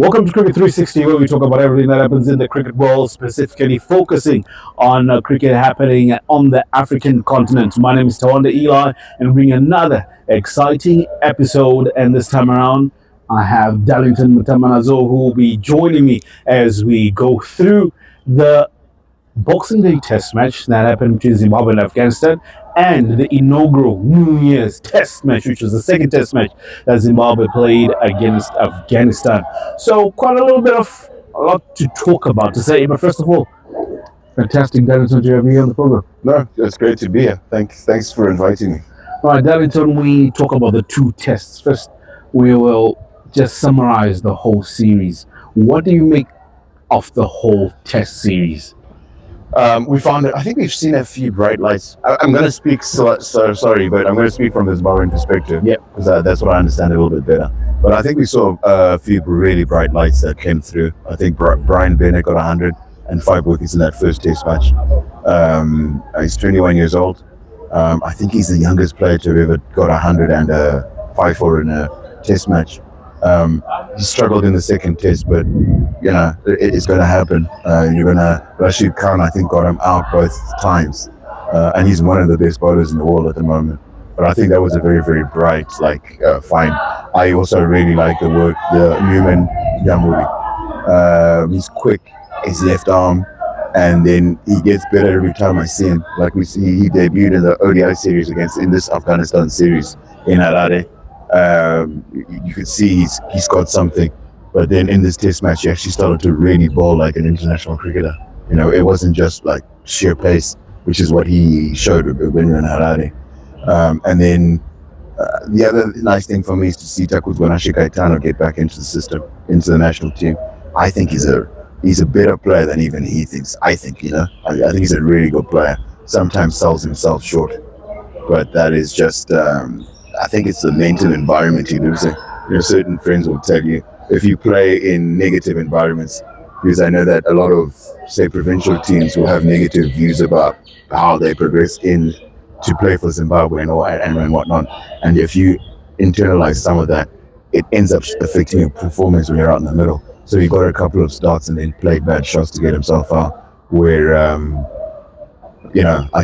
Welcome to Cricket 360, where we talk about everything that happens in the cricket world, specifically focusing on cricket happening on the African continent. My name is Tawanda Eli, and bring another exciting episode. And this time around, I have Darlington Matambanadzo, who will be joining me as we go through the Boxing Day Test match that happened between Zimbabwe and Afghanistan, and the inaugural New Year's Test match, which was the second Test match that Zimbabwe played against Afghanistan. So, quite a lot to talk about, to say. But first of all, fantastic, Darlington, to have you on the program. No, it's great to be here. Thanks for inviting me. All right, Darlington, we talk about the two tests. First, we will just summarize the whole series. What do you make of the whole Test series? We found that I think we've seen a few bright lights. I'm going to speak, sorry, but I'm going to speak from the Zimbabwean perspective. Yeah. Because that's what I understand a little bit better. But I think we saw a few really bright lights that came through. I think Brian Bennett got 105 wickets in that first Test match. He's 21 years old. I think he's the youngest player to have ever got 105 in a Test match. He struggled in the second Test, but it's going to happen. Rashid Khan, I think, got him out both times, and he's one of the best bowlers in the world at the moment. But I think that was a very, very bright, find. I also really like the Newman Yamuri. He's quick, his left arm, and then he gets better every time I see him. Like we see, he debuted in the ODI series in this Afghanistan series in Harare. You could see he's got something, but then in this Test match, he actually started to really bowl like an international cricketer. It wasn't just like sheer pace, which is what he showed when we were in Harare. And then the other nice thing for me is to see Takuzwanashi Kaitano get back into the system, into the national team. I think he's a better player than even he thinks. I think I think he's a really good player. Sometimes sells himself short, but that is just. I think it's the mental environment he lives in. Certain friends will tell you if you play in negative environments, because I know that a lot of, say, provincial teams will have negative views about how they progress in to play for Zimbabwe and whatnot. And if you internalize some of that, it ends up affecting your performance when you're out in the middle. So he got a couple of starts and then played bad shots to get himself out, where I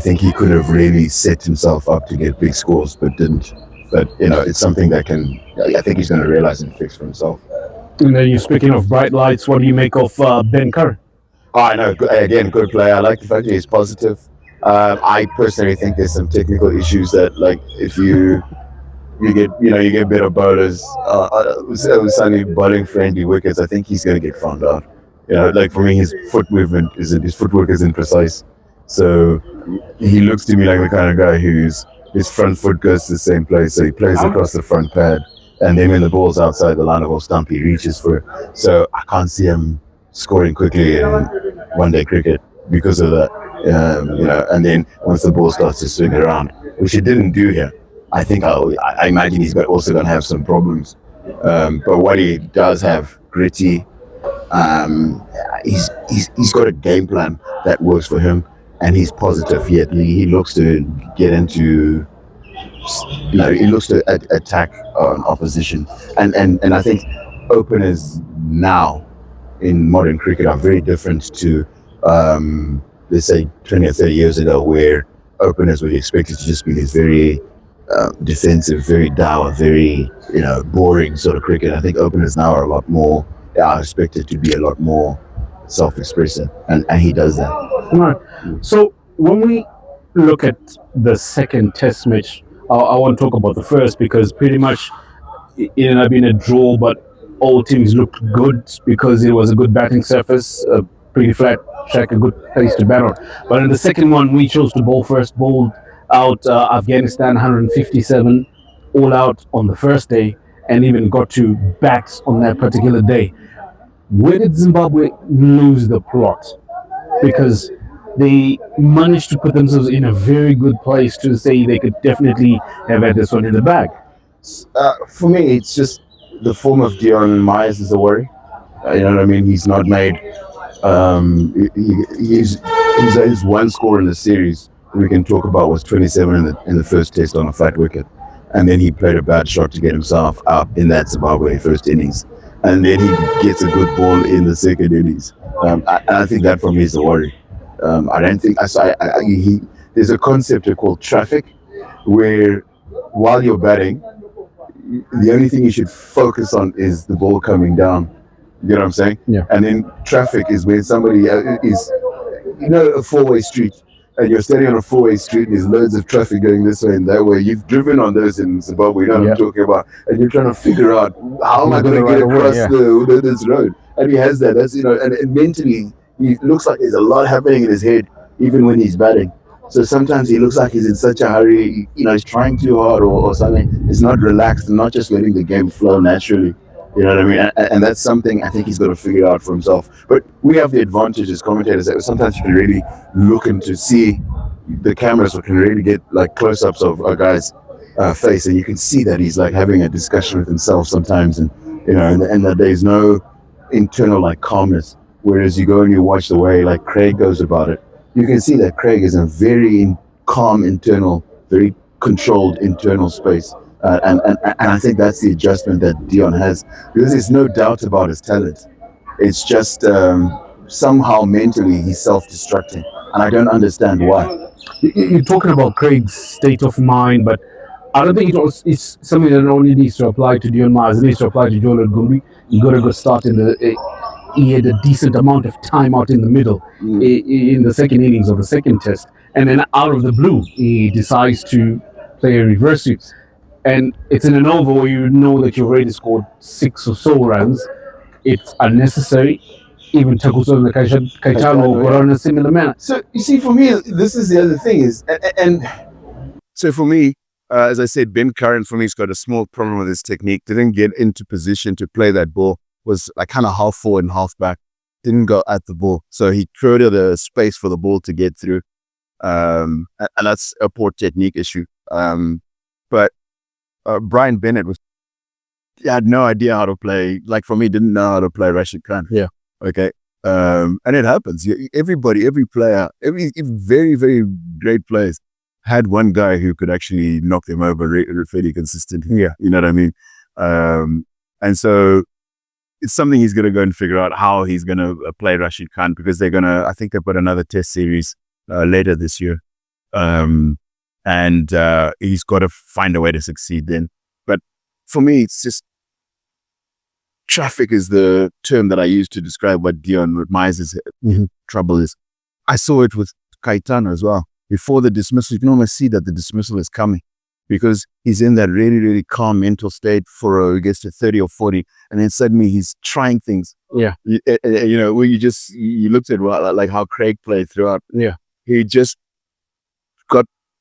think he could have really set himself up to get big scores, but didn't. But it's something that I think he's going to realize and fix for himself. And then you're speaking of bright lights. What do you make of Ben Curry? I know. Again, good player. I like the fact that he's positive. I personally think there's some technical issues that, like, if you get better bowlers, suddenly bowling friendly wickets, I think he's going to get found out. Like for me, his footwork isn't precise. So he looks to me like the kind of guy his front foot goes to the same place, so he plays across the front pad, and then when the ball's outside the line of off stump, he reaches for it. So I can't see him scoring quickly in one-day cricket because of that. And then once the ball starts to swing around, which he didn't do here, I think I imagine he's also going to have some problems. But what he does have, gritty. He's got a game plan that works for him. And he's positive. He looks to get into, he looks to attack an opposition. And I think openers now in modern cricket are very different to, let's say, 20 or 30 years ago, where openers were expected to just be this very defensive, very dour, very, boring sort of cricket. I think openers now are expected to be a lot more self-expressive, and he does that. Right. So when we look at the second Test match, I want to talk about the first, because pretty much it ended up being a draw, but all teams looked good because it was a good batting surface, a pretty flat track, a good place to bat on. But in the second one, we chose to bowl first, bowled out Afghanistan 157 all out on the first day, and even got to bat on that particular day. Where did Zimbabwe lose the plot? Because they managed to put themselves in a very good place to say they could definitely have had this one in the bag. For me, it's just the form of Dion Myers is a worry. You know what I mean? He's not made. His one score in the series we can talk about was 27 in the first Test on a flat wicket, and then he played a bad shot to get himself out in that Zimbabwe first innings. and then he gets a good ball in the second innings. I think that for me is the worry. I don't think there's a concept called traffic, where while you're batting, the only thing you should focus on is the ball coming down. You know what I'm saying? Yeah. And then traffic is when somebody is, a four-way street, and you're standing on a four-way street and there's loads of traffic going this way and that way. You've driven on those in Zimbabwe, you know what I'm talking about, and you're trying to figure out how am I going to get across this road. And he has that. That's and mentally he looks like there's a lot happening in his head even when he's batting. So sometimes he looks like he's in such a hurry, he's trying too hard or something. He's not relaxed and not just letting the game flow naturally. You know what I mean? And that's something I think he's got to figure out for himself. But we have the advantage as commentators that sometimes you can really look into see the cameras, or can really get like close-ups of a guy's face, and you can see that he's like having a discussion with himself sometimes, and and that there's no internal like calmness. Whereas you go and you watch the way like Craig goes about it, you can see that Craig is a very calm internal, very controlled internal space. And I think that's the adjustment that Dion has, because there's no doubt about his talent. It's just somehow mentally he's self-destructing, and I don't understand why. You're talking about Craig's state of mind, but I don't think it's something that only needs to apply to Dion Mars. It needs to apply to Joel Gumbi. You got to go start in he had a decent amount of time out in the middle in the second innings of the second test, and then out of the blue he decides to play a reverse sweep, and it's in an over where you know that you've already scored 6 or so runs. It's unnecessary. Even Takuso and Kaitano were on a similar manner. So you see, for me, this is the other thing is, and so for me, as I said, Ben Curran for me has got a small problem with his technique. Didn't get into position to play that ball. Was like kind of half forward and half back. Didn't go at the ball, so he created a space for the ball to get through, and that's a poor technique issue. But Brian Bennett he had no idea how to play. Like for me, didn't know how to play Rashid Khan. Yeah. Okay. And it happens. Everybody, every player, every very, very great players had one guy who could actually knock them over fairly consistently. Yeah. You know what I mean? And so it's something he's going to go and figure out how he's going to play Rashid Khan, because I think they've got another test series later this year. And he's got to find a way to succeed then. But for me, it's just traffic is the term that I use to describe what Myers' trouble is. I saw it with Kaitano as well. Before the dismissal, you can almost see that the dismissal is coming, because he's in that really, really calm mental state for he gets to 30 or 40, and then suddenly he's trying things. Yeah. Where you looked at like how Craig played throughout. Yeah. He just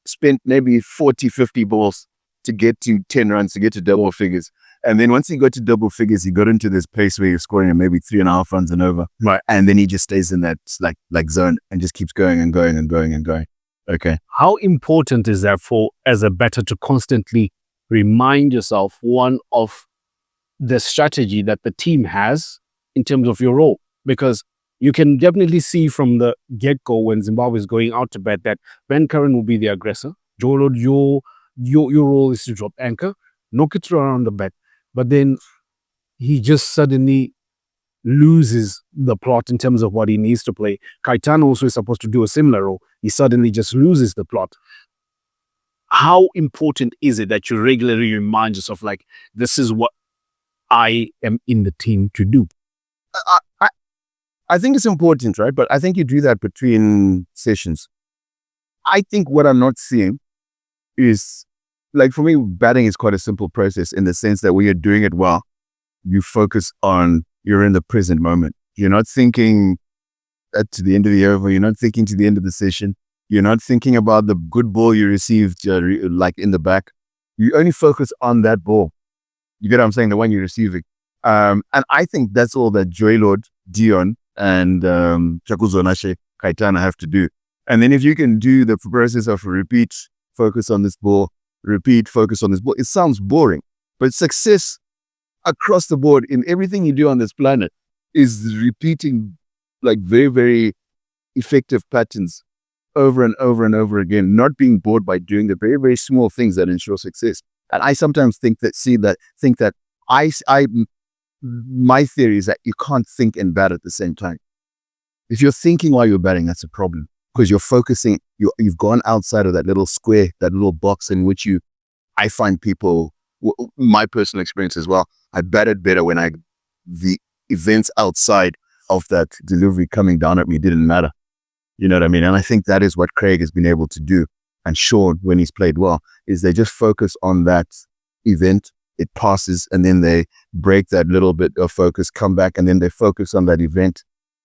spent maybe 40, 50 balls to get to 10 runs, to get to double figures. And then once he got to double figures, he got into this pace where he was scoring maybe 3.5 runs and over. Right. And then he just stays in that like zone and just keeps going and going and going and going. Okay. How important is that as a batter to constantly remind yourself, one, of the strategy that the team has in terms of your role? Because you can definitely see from the get-go when Zimbabwe is going out to bat that Ben Curran will be the aggressor. Jolo, your role is to drop anchor, knock it around the bat. But then he just suddenly loses the plot in terms of what he needs to play. Kaitano also is supposed to do a similar role. He suddenly just loses the plot. How important is it that you regularly remind yourself, like, this is what I am in the team to do? I think it's important, right? But I think you do that between sessions. I think what I'm not seeing is, like, for me, batting is quite a simple process in the sense that when you're doing it well, you focus on, you're in the present moment. You're not thinking to the end of the over. You're not thinking to the end of the session. You're not thinking about the good ball you received, like in the back. You only focus on that ball. You get what I'm saying? The one you're receiving. And I think that's all that Joylord, Dion, and Chakuzo Nashe, Kaitana have to do. And then if you can do the process of repeat, focus on this ball, repeat, focus on this ball, it sounds boring. But success across the board in everything you do on this planet is repeating like very, very effective patterns over and over and over again, not being bored by doing the very, very small things that ensure success. And I sometimes think that my theory is that you can't think and bat at the same time. If you're thinking while you're batting, that's a problem because you're focusing. You've gone outside of that little square, that little box in which I find people. My personal experience as well. I batted better when the events outside of that delivery coming down at me didn't matter. You know what I mean? And I think that is what Craig has been able to do. And Sean, when he's played well, is they just focus on that event. It passes, and then they break that little bit of focus, come back, and then they focus on that event.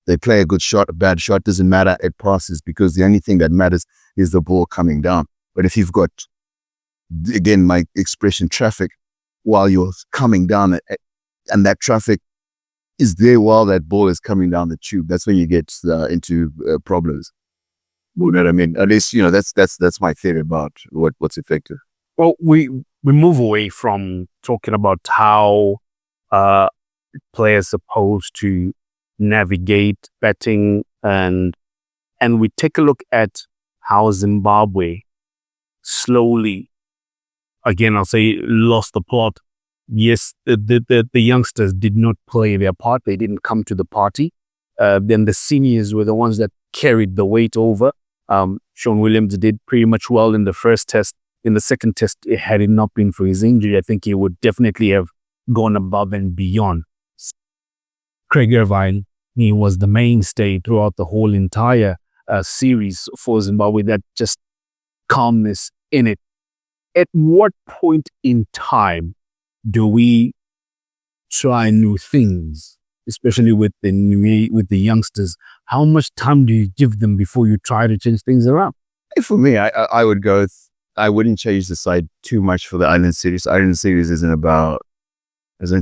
They play a good shot, a bad shot, doesn't matter. It passes because the only thing that matters is the ball coming down. But if you've got, again, my expression, traffic, while you're coming down, and that traffic is there while that ball is coming down the tube, that's when you get into problems. You know what I mean? At least, that's my theory about what's effective. Well, we move away from talking about how players supposed to navigate betting, and we take a look at how Zimbabwe slowly, again, I'll say, lost the plot. Yes, the youngsters did not play their part. They didn't come to the party. Then the seniors were the ones that carried the weight over. Sean Williams did pretty much well in the first test. In the second test, had it not been for his injury, I think he would definitely have gone above and beyond. Craig Irvine, he was the mainstay throughout the whole entire series for Zimbabwe. That just calmness in it. At what point in time do we try new things, especially with the youngsters? How much time do you give them before you try to change things around? For me, I would go. I wouldn't change the side too much for the Island Series. Island Series isn't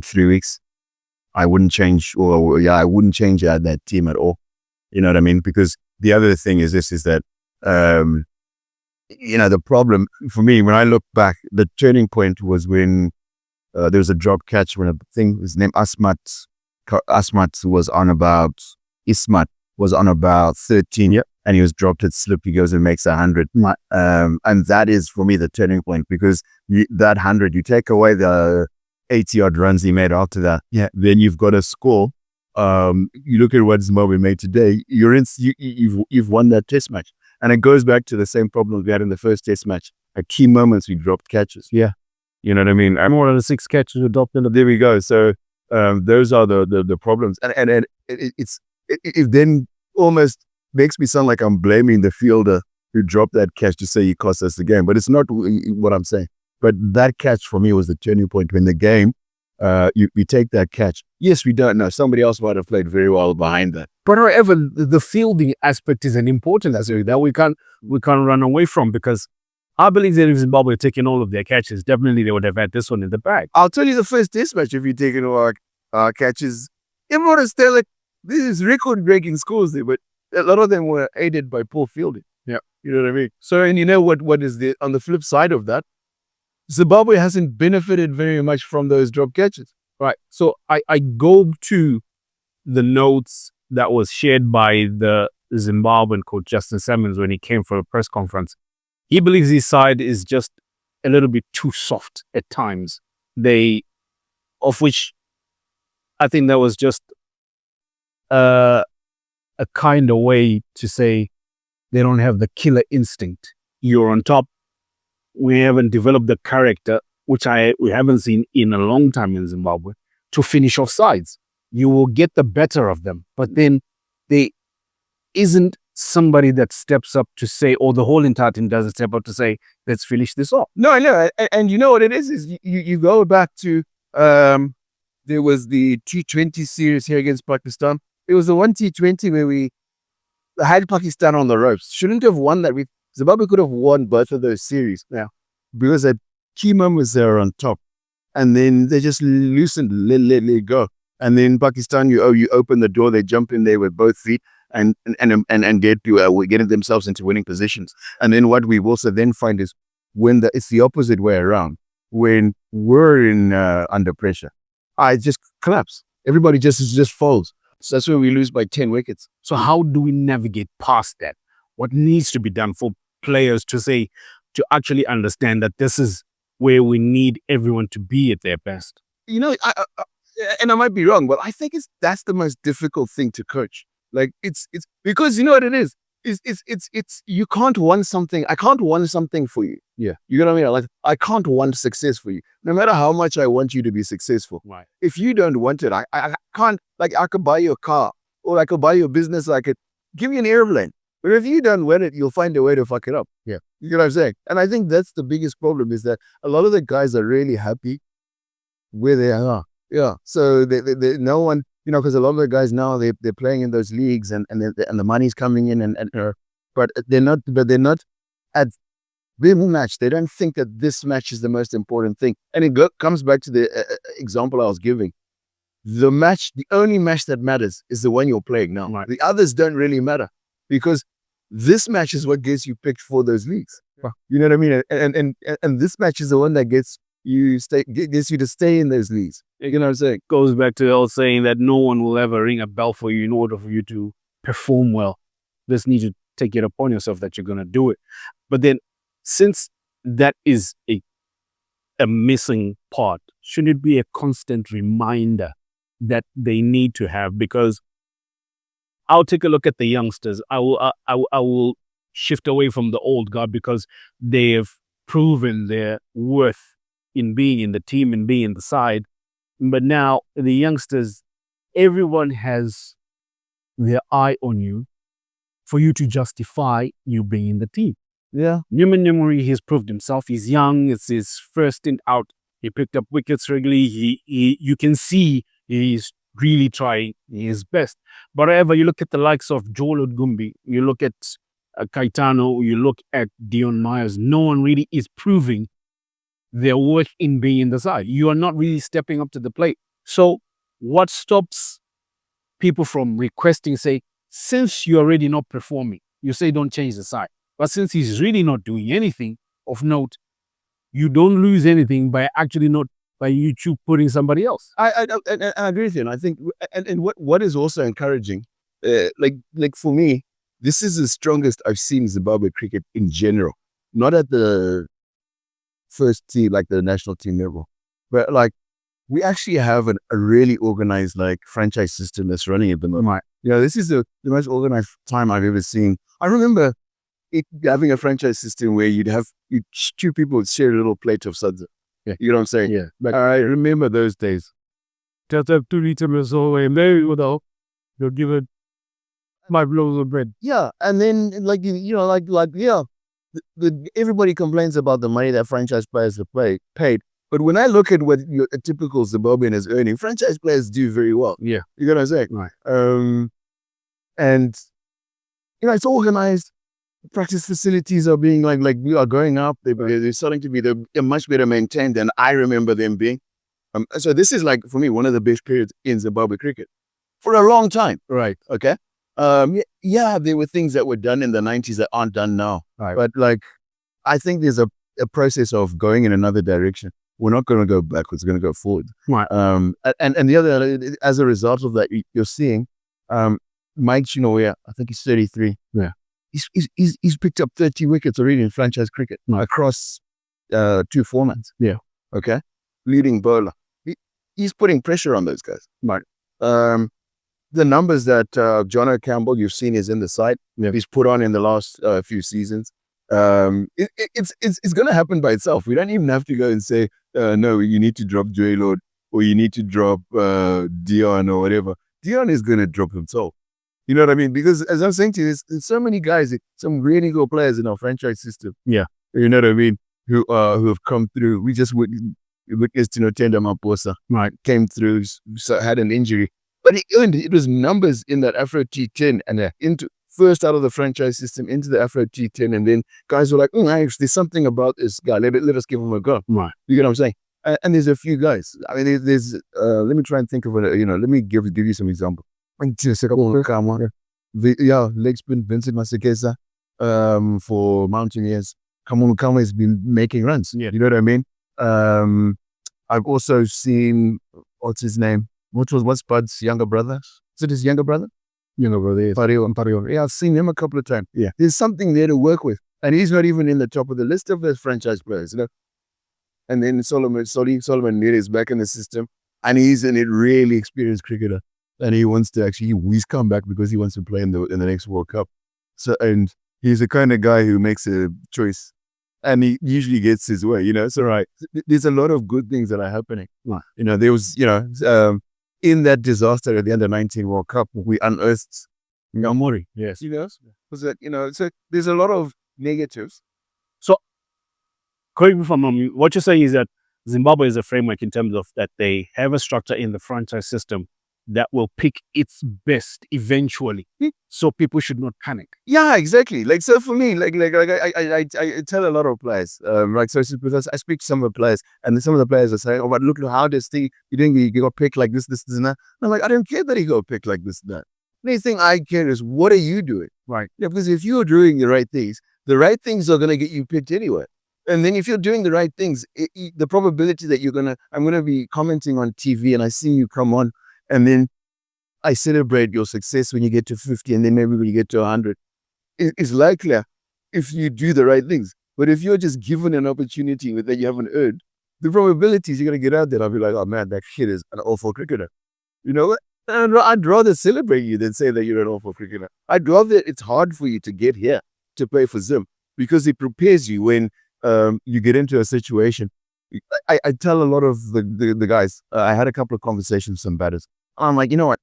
3 weeks. I wouldn't change, I wouldn't change that team at all. You know what I mean? Because the other thing is that, the problem for me, when I look back, the turning point was when there was a drop catch when his name Ismat was on about 13. Yep. And he was dropped at slip. He goes and makes 100. And that is for me the turning point, because that 100, you take away the 80-odd runs he made after that. Yeah. Then you've got a score. You look at what Zimbabwe made today. You've won that test match, and it goes back to the same problem we had in the first test match. At key moments, we dropped catches. Yeah. You know what I mean? More than 6 catches were dropped in. There we go. So those are the problems, and it then almost makes me sound like I'm blaming the fielder who dropped that catch to say he cost us the game, but it's not what I'm saying. But that catch for me was the turning point when the game, you take that catch. Yes, we don't know. Somebody else might have played very well behind that. But however, the fielding aspect is an important aspect that we can't run away from, because I believe that if Zimbabwe had taken all of their catches, definitely they would have had this one in the bag. I'll tell you the first test match, if you're taking all our catches, everyone is still like, this is record-breaking scores there, but a lot of them were aided by poor fielding. Yeah. You know what I mean? So, and you know what is on the flip side of that? Zimbabwe hasn't benefited very much from those drop catches. Right. So I go to the notes that was shared by the Zimbabwean coach, Justin Simmons, when he came for a press conference. He believes his side is just a little bit too soft at times. Of which I think that was just a kind of way to say they don't have the killer instinct. You're on top. We haven't developed the character, which we haven't seen in a long time in Zimbabwe, to finish off sides. You will get the better of them, but then there isn't somebody that steps up to say, or the whole entire team doesn't step up to say, let's finish this off. No, I know. And you know what it is you go back to, there was the T20 series here against Pakistan. It was the one T20 where we had Pakistan on the ropes. Shouldn't have won that. Zimbabwe could have won both of those series. Yeah. Because at key moments they were on top. And then they just loosened, let it go. And then Pakistan, you open the door, they jump in there with both feet and we're getting themselves into winning positions. And then what we also then find is when it's the opposite way around. When we're under pressure, I just collapse. Everybody just falls. So that's where we lose by 10 wickets. So how do we navigate past that? What needs to be done for players to actually understand that this is where we need everyone to be at their best? You know, and I might be wrong, but I think that's the most difficult thing to coach. Like it's because you know what it is. It's you can't want something. I can't want something for you. Yeah. You know what I mean? Like I can't want success for you. No matter how much I want you to be successful. Right. If you don't want it, I can't, like I could buy you a car or I could buy you a business, I could give you an airplane. But if you don't want it, you'll find a way to fuck it up. Yeah. You know what I'm saying? And I think that's the biggest problem, is that a lot of the guys are really happy where they are. Yeah. So they no one, you know, because a lot of the guys now they're playing in those leagues and the money's coming in and but they're not at their match. They don't think that this match is the most important thing. And it comes back to the example I was giving. The only match that matters is the one you're playing now. Right. The others don't really matter, because this match is what gets you picked for those leagues. Yeah. You know what I mean? And this match is the one that gets you to stay in those leagues. You know what I'm saying? Goes back to the old saying that no one will ever ring a bell for you in order for you to perform well. Just need to take it upon yourself that you're going to do it. But then, since that is a missing part, should it be a constant reminder that they need to have? Because I'll take a look at the youngsters. I will shift away from the old guard, because they have proven their worth in being in the team and being in the side. But now the youngsters, everyone has their eye on you for you to justify you being in the team. Yeah. Newman Emery, he's proved himself. He's young. It's his first stint out. He picked up wickets regularly. You can see he's really trying his best. But however, you look at the likes of Joel Odgumbi, you look at Caetano, you look at Dion Myers, no one really is proving their worth in being in the side. You are not really stepping up to the plate. So what stops people from requesting, say, since you're already not performing, you say don't change the side. But since he's really not doing anything of note, you don't lose anything by you putting somebody else. I agree with you. And I think, and what is also encouraging, like for me, this is the strongest I've seen Zimbabwe cricket in general. Not at the first team, like the national team level, but like we actually have a really organized like franchise system that's running at the moment. Right. You know, this is the most organized time I've ever seen. I remember having a franchise system where two people would share a little plate of sadza. Yeah. You know what I'm saying? Yeah. But I remember those days. Just have 2 liters away. Maybe without you'll give it 5 loaves of bread. Yeah. And then like yeah. Everybody complains about the money that franchise players have paid. But when I look at what a typical Zimbabwean is earning, franchise players do very well. Yeah. You know what I'm saying? Right. And, you know, it's organized. Practice facilities are being like we are going up. They're starting to be they're much better maintained than I remember them being. So this is like, for me, one of the best periods in Zimbabwe cricket for a long time. Right. Okay. Yeah, there were things that were done in the 90s that aren't done now. Right. But like, I think there's a process of going in another direction. We're not going to go backwards. We're going to go forward. Right. And the other, as a result of that, you're seeing Mike Chinowea, I think he's 33. Yeah. He's picked up 30 wickets already in franchise cricket across 2 formats. Yeah. Okay. Leading bowler. He's putting pressure on those guys. Right. The numbers that John O'Campbell you've seen is in the side. Yeah. He's put on in the last few seasons. It's going to happen by itself. We don't even have to go and say, no, you need to drop Joy Lord or you need to drop Dion or whatever. Dion is going to drop himself. You know what I mean? Because as I'm saying to you, there's so many guys, some really good players in our franchise system. Yeah. You know what I mean? Who have come through. We just witnessed, Tenda Maposa. Right. Came through, so had an injury. But it was numbers in that Afro T10 and into first out of the franchise system into the Afro T10. And then guys were like, there's something about this guy. Let us give him a go. Right. You get what I'm saying? And there's a few guys. I mean, there's let me try and think of it. Let me give you some example. Leg spin Vincent Masekesa for Mountaineers. Kamunu has been making runs. Yeah. You know what I mean? I've also seen, what's his name? What's Bud's younger brother? Is it his younger brother? Younger brother, yes. Pario. Yeah, I've seen him a couple of times. Yeah. There's something there to work with. And he's not even in the top of the list of those franchise players, And then Solomon Nere is back in the system. and he's a really experienced cricketer, and he wants to he's come back because he wants to play in the next World Cup. So, and he's the kind of guy who makes a choice, and he usually gets his way, So there's a lot of good things that are happening. Right. There was, in that disaster at the under-19 World Cup, we unearthed Mori. Yes. Was that, so there's a lot of negatives. So, correct me if I'm wrong, what you're saying is that Zimbabwe is a framework in terms of that they have a structure in the franchise system that will pick its best eventually. So people should not panic. Yeah, exactly. Like, so for me, I tell a lot of players, because I speak to some of the players, and some of the players are saying, "Oh, but look how this thing you think he got picked like this, and that." And I'm like, I don't care that he got picked like this, and that. The only thing I care is what are you doing, right? Yeah, because if you're doing the right things are going to get you picked anyway. And then if you're doing the right things, the probability that I'm going to be commenting on TV and I see you come on, and then I celebrate your success when you get to 50, and then maybe when you get to 100, it's likelier if you do the right things. But if you're just given an opportunity that you haven't earned, the probabilities you're going to get out there, I'll be like, oh man, that kid is an awful cricketer. You know what? I'd rather celebrate you than say that you're an awful cricketer. I'd rather it's hard for you to get here to play for Zim, because it prepares you when you get into a situation. I tell a lot of the guys, I had a couple of conversations with some batters. I'm like, you know what?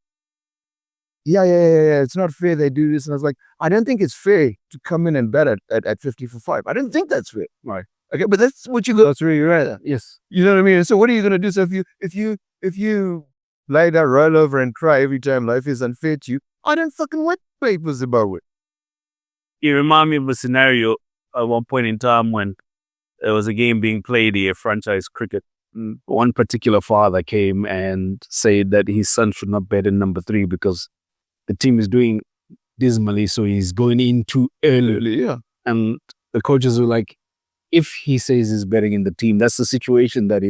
Yeah. It's not fair they do this. And I was like, I don't think it's fair to come in and bat at 50 for 5. I don't think that's fair. Right. Okay, but that's what you go through. You're right. Yes. You know what I mean? So what are you going to do? So if you lay down, roll over and cry every time life is unfair to you, I don't fucking want papers about it. You remind me of a scenario at one point in time when there was a game being played here, franchise cricket. One particular father came and said that his son should not bat in number 3 because the team is doing dismally, so he's going in too early. Yeah. And the coaches were like, if he says he's betting in the team, that's the situation that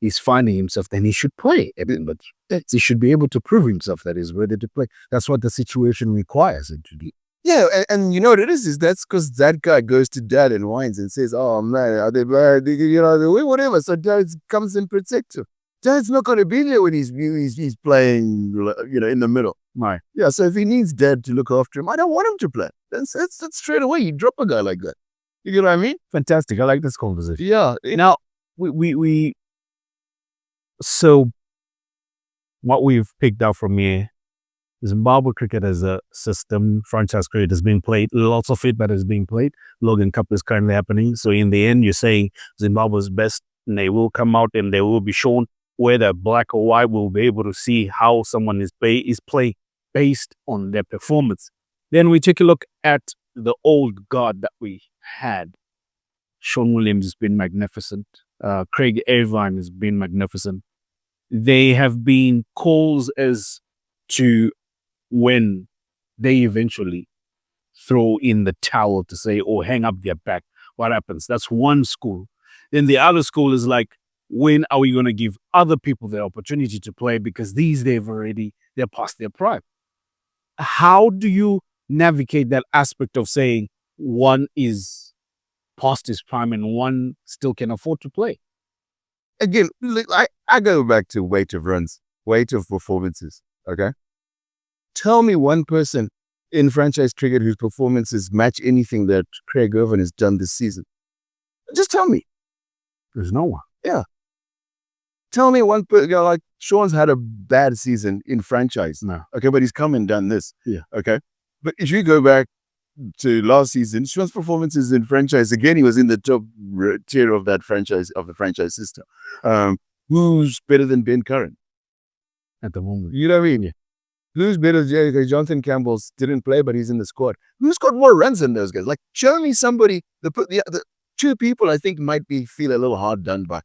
he's finding himself, then he should play. But he should be able to prove himself that he's ready to play. That's what the situation requires him to do. Yeah, and you know what it is that's because that guy goes to dad and whines and says, oh man, are they bad? Whatever. So dad comes and protects him. Dad's not going to be there when he's playing, in the middle. Right. Yeah, so if he needs dad to look after him, I don't want him to play. That's straight away. You drop a guy like that. You get what I mean? Fantastic. I like this conversation. Yeah. Now, so what we've picked out from here, Zimbabwe cricket as a system, franchise cricket is being played, lots of it that is being played. Logan Cup is currently happening. So in the end, you're saying Zimbabwe's best, and they will come out and they will be shown whether black or white will be able to see how someone is play based on their performance. Then we take a look at the old guard that we had. Sean Williams has been magnificent. Craig Irvine has been magnificent. They have been calls as to when they eventually throw in the towel to say, or hang up their back, what happens? That's one school. Then the other school is like, when are we going to give other people the opportunity to play? Because they're past their prime. How do you navigate that aspect of saying one is past his prime and one still can afford to play? Again, I go back to weight of runs, weight of performances, okay? Tell me one person in franchise cricket whose performances match anything that Craig Irvine has done this season. Just tell me. There's no one. Yeah. Tell me one person, like Sean's had a bad season in franchise. No. Okay, but he's come and done this. Yeah. Okay. But if you go back to last season, Sean's performances in franchise, again, he was in the top tier of that franchise, of the franchise system. Who's better than Ben Curran? At the moment. You know what I mean? Yeah. Who's better? Yeah, Jonathan Campbell didn't play, but he's in the squad. Who's got more runs than those guys? Like, show me somebody. The two people I think might feel a little hard done by.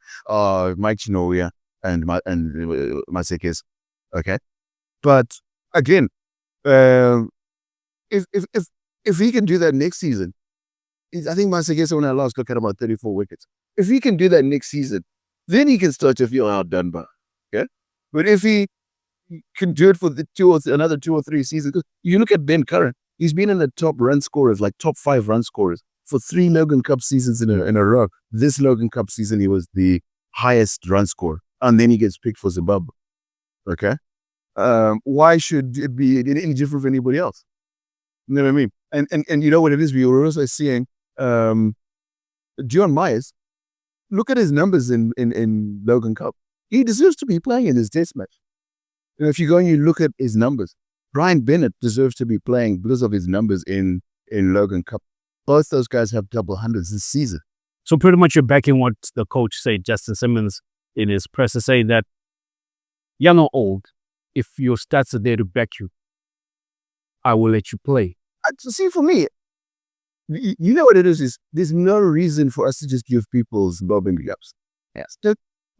Mike Chinoya and Masekes. Okay, but again, if he can do that next season, I think Masekes when I last look at about 34 wickets. If he can do that next season, then he can start to feel outdone by. Okay, but if he can do it for another 2 or 3 seasons. You look at Ben Curran, he's been in the top run scorers, like top 5 run scorers for 3 Logan Cup seasons in a row. This Logan Cup season, he was the highest run scorer, and then he gets picked for Zimbabwe. Okay. Why should it be any different for anybody else? You know what I mean? And you know what it is? We were also seeing Dion Myers. Look at his numbers in Logan Cup. He deserves to be playing in his test match. You know, if you go and you look at his numbers, Brian Bennett deserves to be playing because of his numbers in Logan Cup. Both those guys have double hundreds this season. So pretty much you're backing what the coach said, Justin Simmons, in his presser, saying that you're not old. If your stats are there to back you, I will let you play. See, for me, you know what it is there's no reason for us to just give people Zimbabwean clubs. Yes.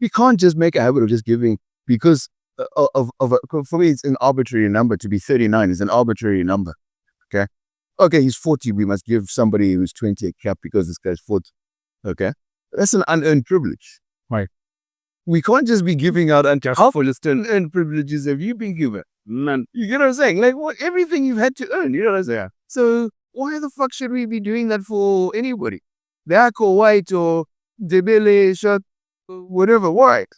We can't just make a habit of just giving because for me, it's an arbitrary number. To be 39 is an arbitrary number. Okay, he's 40. We must give somebody who's 20 a cap because this guy's 40. Okay. That's an unearned privilege. Right. We can't just be giving out unearned privileges have you been given? None. You get what I'm saying? Like everything you've had to earn, you know what I'm saying? So why the fuck should we be doing that for anybody? Black or white or debele, shot, whatever, white.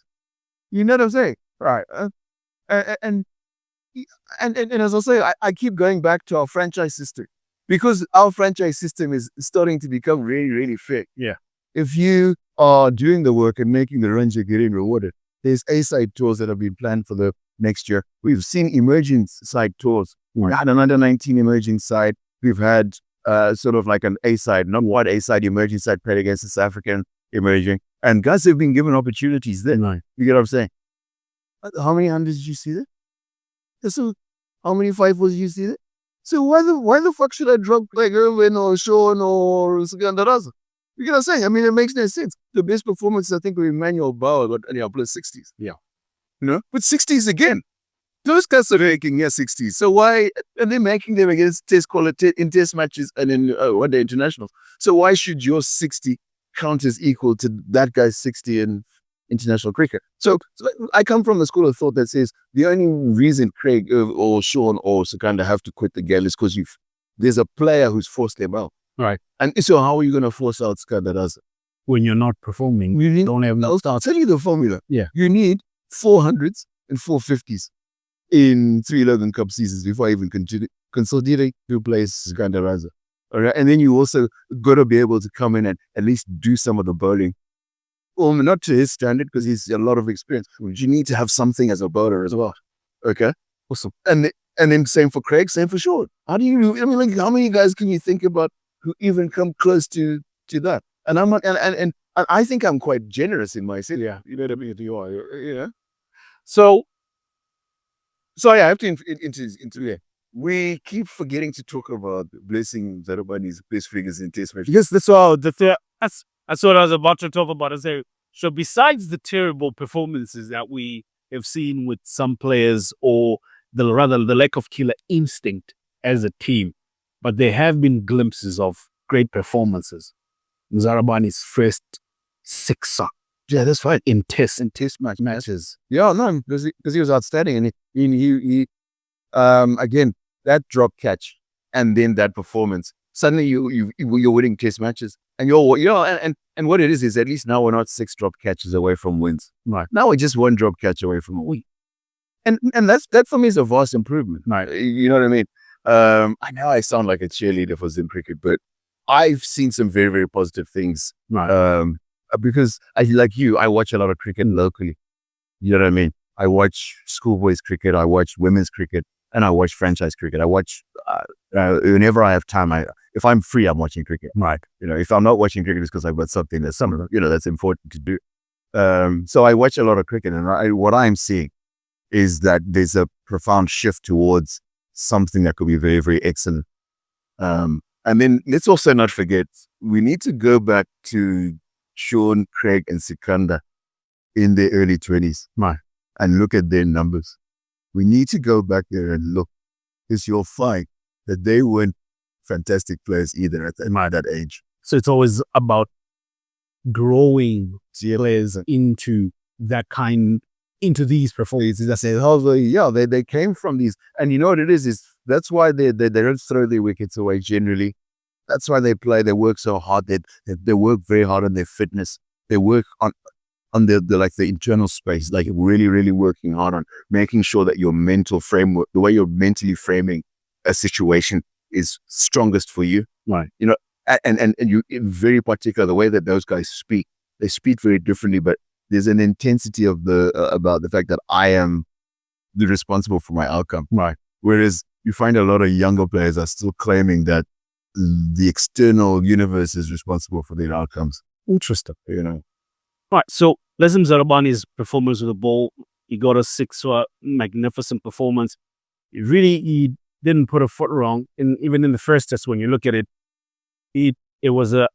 You know what I'm saying? Right. And as I say, I keep going back to our franchise system because our franchise system is starting to become really, really fair. Yeah. If you are doing the work and making the runs, you're getting rewarded. There's A-side tours that have been planned for the next year. We've seen emerging side tours. We had an under-19 emerging side. We've had sort of like an A-side, not one A-side, emerging side played against the South African emerging. And guys have been given opportunities then. Right. You get what I'm saying? How many hundreds did you see there? So how many 5-4s did you see there? So why the fuck should I drop like Irwin or Sean or Sikandaraza? You get what I'm saying? I mean, it makes no sense. The best performance, I think, with Emmanuel Bauer got plus 60s. Yeah. You know? But 60s again. Those guys are making 60s. So why are they making them against test quality in test matches and in one day internationals? So why should your 60 count as equal to that guy's 60 in international cricket? So I come from the school of thought that says the only reason Craig or Sean or Sekanda have to quit the game is because there's a player who's forced them out. Right. And so how are you going to force out Sekanda? When you're not performing, you don't have no I'll tell you the formula. Yeah. You need 400s and 450s in 3 Logan Cup seasons before I even consider to play Sekanda. All right. And then you also got to be able to come in and at least do some of the bowling. Well, not to his standard because he's a lot of experience. You need to have something as a bowler as well. Okay. Awesome. And then same for Craig, same for Sean. How many guys can you think about who even come close to that? And I'm not, and I think I'm quite generous in my city. Yeah. You know what I mean? You are, you know. So yeah, I have to into there. We keep forgetting to talk about blessing Zarabani's best figures in test matches. Because that's what I was about to talk about. So besides the terrible performances that we have seen with some players, or the lack of killer instinct as a team, but there have been glimpses of great performances. Zarabani's first sixer. Yeah, that's right. In test matches. Yeah, no, because he was outstanding, and he again, that drop catch and then that performance. Suddenly you're winning test matches, and and what it is at least now we're not 6 drop catches away from wins. Right. Now we're just 1 drop catch away from a win, and that for me is a vast improvement. Right. You know what I mean? I know I sound like a cheerleader for Zim cricket, but I've seen some very, very positive things. Right. Because I watch a lot of cricket locally. You know what I mean? I watch schoolboys cricket, I watch women's cricket, and I watch franchise cricket. I watch whenever I have time. If I'm free, I'm watching cricket. Right. You know, if I'm not watching cricket, it's because I've got something that's that's important to do. So I watch a lot of cricket, and what I'm seeing is that there's a profound shift towards something that could be very, very excellent. And then let's also not forget, we need to go back to Sean, Craig, and Sikanda in their early 20s. Right. And look at their numbers. We need to go back there and look, because you'll find that they weren't fantastic players either at that age. So it's always about growing players into these performances. I say, they came from these, and you know what it is that's why they don't throw their wickets away generally. That's why they play. They work so hard. They work very hard on their fitness. They work on on the like the internal space, like really working hard on making sure that your mental framework, the way you're mentally framing a situation, is strongest for you. Right. You know, and you, very particular, the way that those guys speak, they speak very differently, but there's an intensity of the about the fact that I am the responsible for my outcome. Right. Whereas you find a lot of younger players are still claiming that the external universe is responsible for their outcomes. Interesting. You know. Right. So Lazim Zarabani's performance with the ball, he got a 6 magnificent performance. He didn't put a foot wrong. Even in the first test, when you look at it, it was a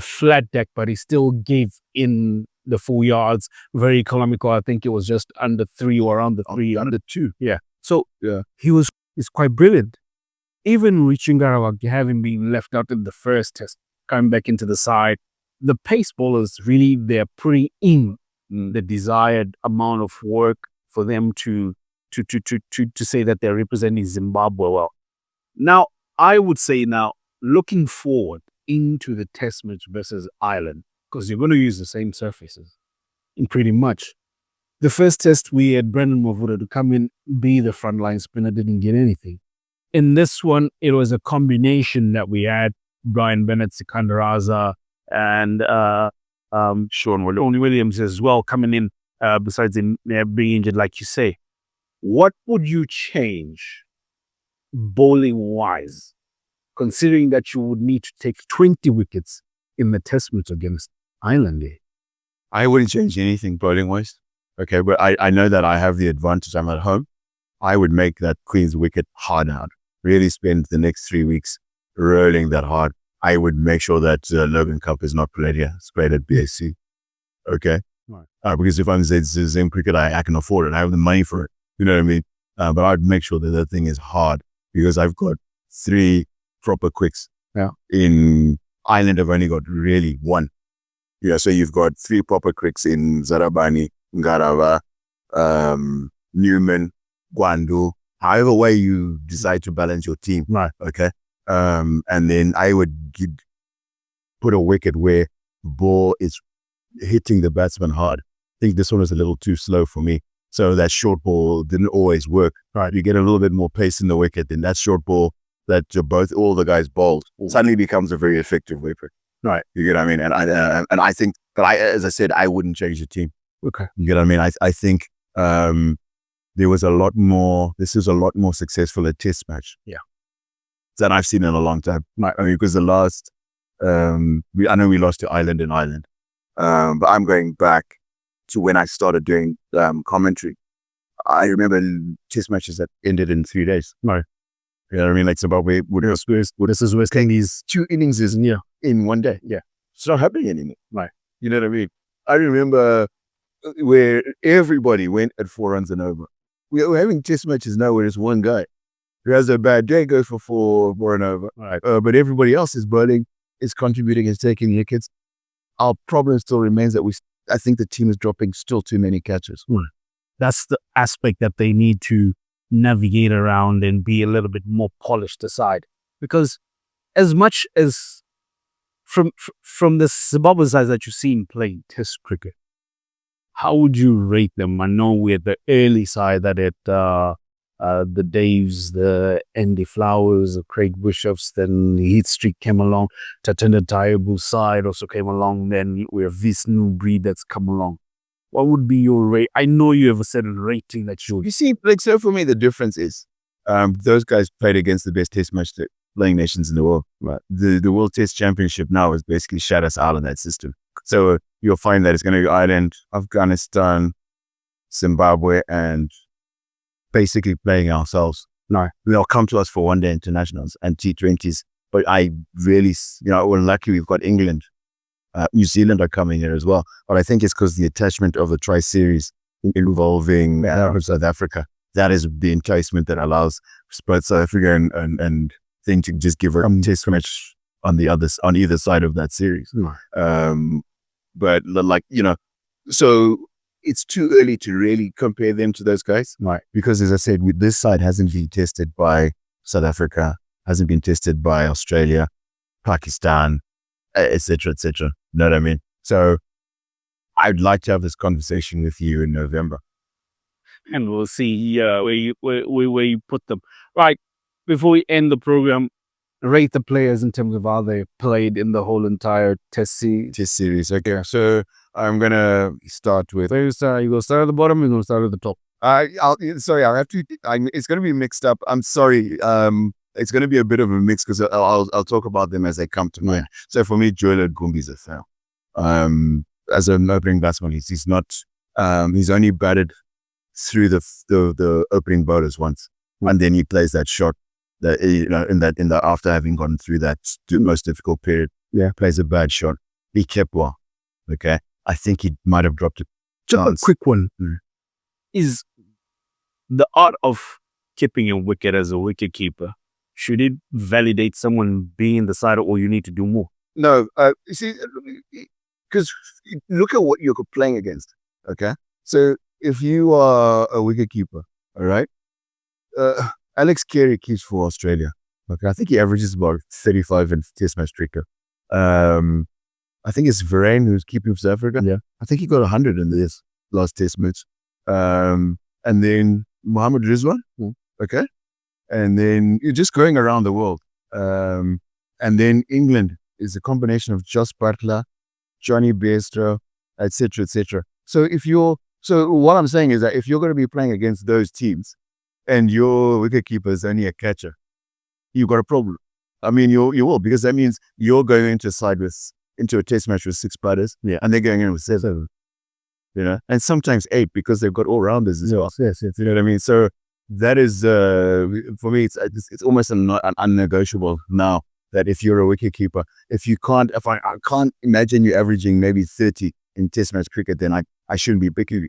flat deck, but he still gave in the full yards. Very economical. I think it was just under 3 or around the 3. Under 2. Yeah. So yeah, he's quite brilliant. Even reaching Garawak, having been left out in the first test, coming back into the side, the pace bowlers really, they're putting in the desired amount of work for them to say that they're representing Zimbabwe well. Now, I would say looking forward into the test match versus Ireland, because you're going to use the same surfaces in pretty much. The first test, we had Brendan Mavuda to come in, be the frontline spinner, didn't get anything. In this one, it was a combination that we had Brian Bennett, Sikandar Raza, and Sean Williams as well coming in, besides him being injured, like you say. What would you change bowling-wise, considering that you would need to take 20 wickets in the test match against Ireland? I wouldn't change anything bowling-wise. Okay, but I know that I have the advantage. I'm at home. I would make that Queen's wicket hard out. Really spend the next 3 weeks rolling that hard. I would make sure that Logan Cup is not played here. It's played at BAC. Okay? Right. Because if I'm Zim cricket, I can afford it. I have the money for it. You know what I mean? But I'd make sure that thing is hard, because I've got 3 proper quicks. Yeah. In Ireland, I've only got really 1. Yeah, so you've got 3 proper quicks in Zarabani, Ngarawa, Newman, Gwandu, however way you decide to balance your team. Right. Okay. And then I would put a wicket where the ball is hitting the batsman hard. I think this one was a little too slow for me. So that short ball didn't always work. Right. You get a little bit more pace in the wicket, then that short ball that all the guys bowled suddenly becomes a very effective weapon. Right. You get what I mean? And I think, but as I said, I wouldn't change the team. Okay. You get what I mean? I think there was this is a lot more successful a test match. Yeah. Than I've seen in a long time. Right. I mean, because the last, I know we lost to Ireland in Ireland, but I'm going back to when I started doing commentary. I remember test matches that ended in 3 days. Right. You know what I mean? Like Zimbabwe, this is West Indies. 2 innings in 1 day. Yeah. It's not happening anymore. Right. You know what I mean? I remember where everybody went at 4 runs and over. We're having test matches now where it's one guy who has a bad day, goes for 4 and over. Right. But everybody else is bowling, is contributing, is taking wickets. Our problem still remains that I think the team is dropping still too many catches. Right. That's the aspect that they need to navigate around and be a little bit more polished aside. Because as much as from the Zimbabwe sides that you've seen playing test cricket, how would you rate them? I know we're the early side that the Daves, the Andy Flowers, the Craig Bishops, then the Heat Streak came along. Tatenda Tayabu's side also came along. Then we have this new breed that's come along. What would be your rate? I know you have a certain rating that you see, like, so for me, the difference is those guys played against the best test match playing nations in the world. Right. The World Test Championship now has basically shut us out of that system. So you'll find that it's going to be Ireland, Afghanistan, Zimbabwe, and basically playing ourselves. No. They'll come to us for one-day internationals and T20s. But I really, we're lucky we've got England. New Zealand are coming here as well. But I think it's because the attachment of the tri-series involving South Africa, that is the enticement that allows both South Africa and thing to just give a test match on either side of that series. But like, so it's too early to really compare them to those guys. Right. Because as I said, this side hasn't been tested by South Africa, hasn't been tested by Australia, Pakistan, etc., etc. You know what I mean? So I'd like to have this conversation with you in November. And we'll see where you put them. Right, before we end the program, rate the players in terms of how they played in the whole entire test series. Okay, so I'm gonna start with. You gonna start at the bottom, you're gonna start at the top. I'll have to. It's gonna be mixed up. I'm sorry. It's gonna be a bit of a mix because I'll talk about them as they come to mind. So for me, Joel Gumbi's a fail. As an opening batsman, he's not. He's only batted through the opening bowlers once, and then he plays that shot that in the after having gone through that most difficult period, plays a bad shot. He kept well. Okay, I think he might have dropped it. Just a quick one. Is the art of keeping a wicket as a wicket keeper, should it validate someone being in the side, or you need to do more? No, you see, because look at what you're playing against. Okay, so if you are a wicket keeper, all right, Alex Carey keeps for Australia. Okay, I think he averages about 35 in Test match cricket. I think it's Varane who's keeping for South Africa. Yeah, I think he got 100 in this last Test match. And then Mohammed Rizwan. Okay, and then you're just going around the world. And then England is a combination of Jos Buttler, Johnny Bairstow, etc., etc. So what I'm saying is that if you're going to be playing against those teams, and your wicketkeeper is only a catcher, you got a problem. I mean, you will, because that means you're going into a test match with 6 batters, and they're going in with 7. And sometimes 8 because they've got all rounders as well. Yes. You know what I mean? So that is for me, it's almost an unnegotiable now that if you're a wicketkeeper, if I can't imagine you averaging maybe 30 in test match cricket, then I shouldn't be picking you.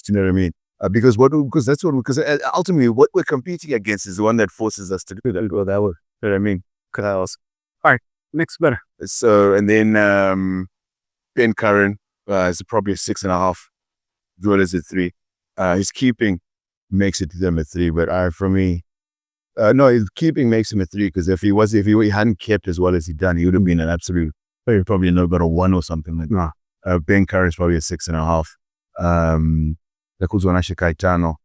You know what I mean? Because ultimately what we're competing against is the one that forces us to do that. Well, that would, you know what I mean? All right, next batter. So, and then Ben Curran is probably a 6.5. Joel is a 3. His keeping makes it to them a 3, but for me, no, his keeping makes him a 3, because if he hadn't kept as well as he done, he would have been an absolute, probably not got a 1 or something like that. Ben Curran is probably a 6.5. Kuzwanashe Kaitano.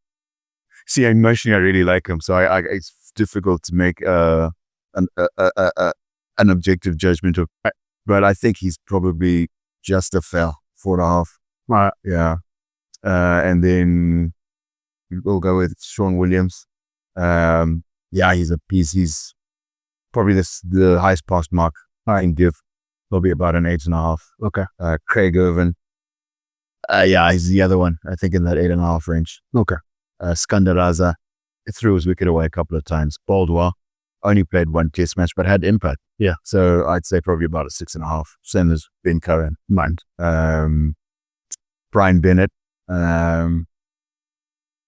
See, emotionally, I really like him, so it's difficult to make an objective judgment of. But I think he's probably just a fail, 4.5. Yeah, and then we'll go with Sean Williams. He's probably the highest passed mark I can give. Probably about an 8.5. Okay. Craig Irvin. He's the other one, I think, in that 8.5 range. Okay. Skandaraza threw his wicket away a couple of times. Baldwin only played 1 test match, but had impact. Yeah. So I'd say probably about a 6.5. Same as Ben Curran. Mind. Brian Bennett.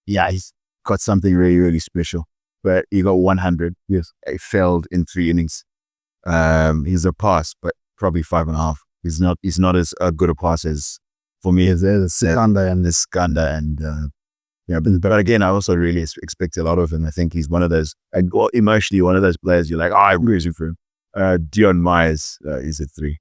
He's got something really, really special. But he got 100. Yes. He failed in 3 innings. He's a pass, but probably 5.5. He's not as good a pass as, for me, as Skanda and but again, I also really expect a lot of him. I think he's one of those, emotionally, one of those players you're like, I'm rooting for him. Dion Myers is a 3.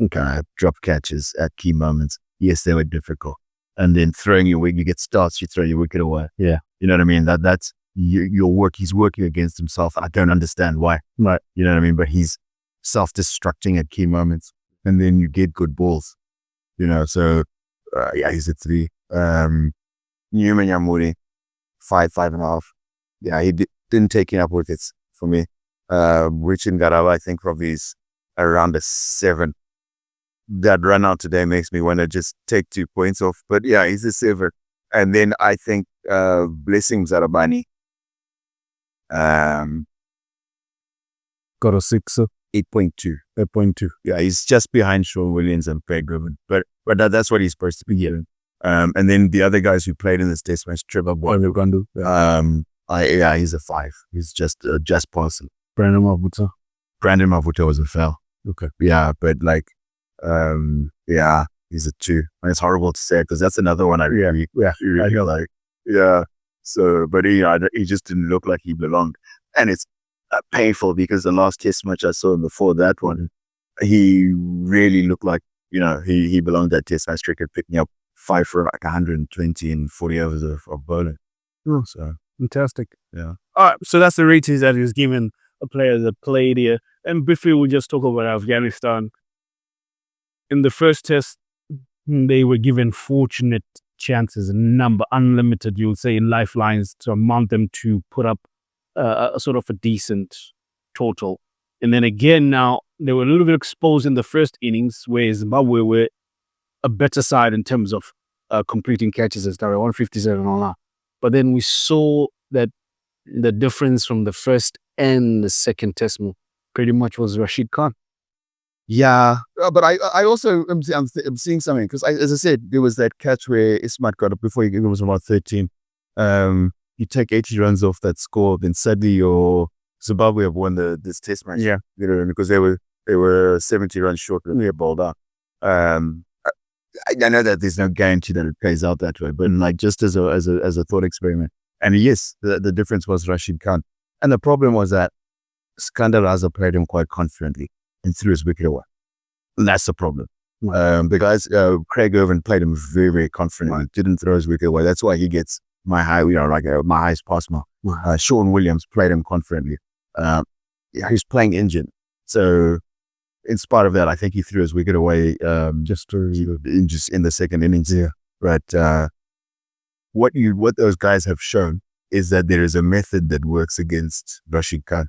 Okay. Drop catches at key moments. Yes, they were difficult. And then throwing your wicket, you get starts, you throw your wicket away. Yeah. You know what I mean? That's your work. He's working against himself. I don't understand why. Right. You know what I mean? But he's self-destructing at key moments. And then you get good balls. So he's a 3. Newman Yamuri, 5.5. Yeah, he didn't take enough wickets for me. Richard Garava, I think, probably is around a 7. That run out today makes me want to just take 2 points off. But yeah, he's a 7. And then I think Blessing Zarabani got a 6. 8.2. 8.2. Yeah, he's just behind Sean Williams and Craig Griffin. But that's what he's supposed to be getting. And then the other guys who played in this test match, Trevor Boyd, he's a 5. He's just passing. Brandon Mavuto was a fail. Okay. Yeah, but he's a 2. And it's horrible to say because that's another one I really like. Yeah. So, but he just didn't look like he belonged, and it's painful because the last test match I saw him before that one, he really looked like he belonged that test match cricket, picking up 5 for like 120 and 40 overs of bowling. Oh. So Fantastic. yeah. All right, so that's the ratings that is given a player that played here. And briefly, we'll just talk about Afghanistan. In the first test, they were given fortunate chances, unlimited, you'll say, in lifelines to amount them to put up a sort of a decent total. And then again, now, they were a little bit exposed in the first innings, where Zimbabwe were a better side in terms of completing catches and stuff, 157 and all that. But then we saw that the difference from the first and the second test pretty much was Rashid Khan. Yeah, but I also am seeing something because as I said, there was that catch where Ismat got up before he was about 13. You take 80 runs off that score, then suddenly your Zimbabwe have won this test match. Yeah, because they were 70 runs short when they bowled out. I know that there's no guarantee that it plays out that way, but like just as a thought experiment. And yes, the difference was Rashid Khan, and the problem was that Skandar Raza played him quite confidently and threw his wicket away. And that's the problem. The guys, Craig Irvin played him very, very confidently. Didn't throw his wicket away. That's why he gets my highest pass mark. Sean Williams played him confidently. He's playing injured, so in spite of that, I think he threw his wicket away just in the second innings. Yeah. But what those guys have shown is that there is a method that works against Rashid Khan.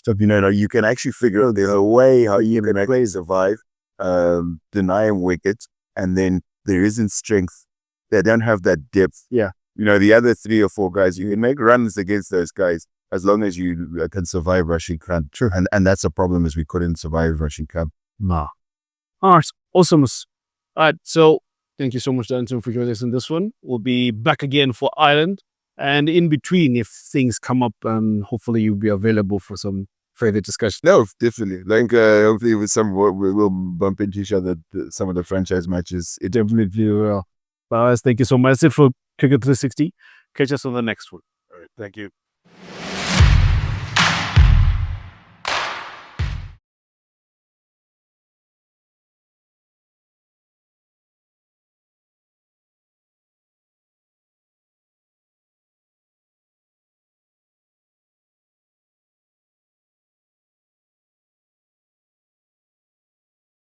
You can actually figure out there's a way how you can play survive, deny him wickets, and then there isn't strength. They don't have that depth. Yeah. The other 3 or 4 guys, you can make runs against those guys as long as you can survive Rashid Khan. True. And that's a problem, is we couldn't survive Rashid Khan. All right, awesome. All right, so thank you so much, Darlington, for joining us in this one. We'll be back again for Ireland. And in between, if things come up, hopefully you'll be available for some further discussion. No, definitely. Hopefully with we'll bump into each other some of the franchise matches. It Definitely will. Thank you so much. That's it for Cricket 360. Catch us on the next one. All right, thank you.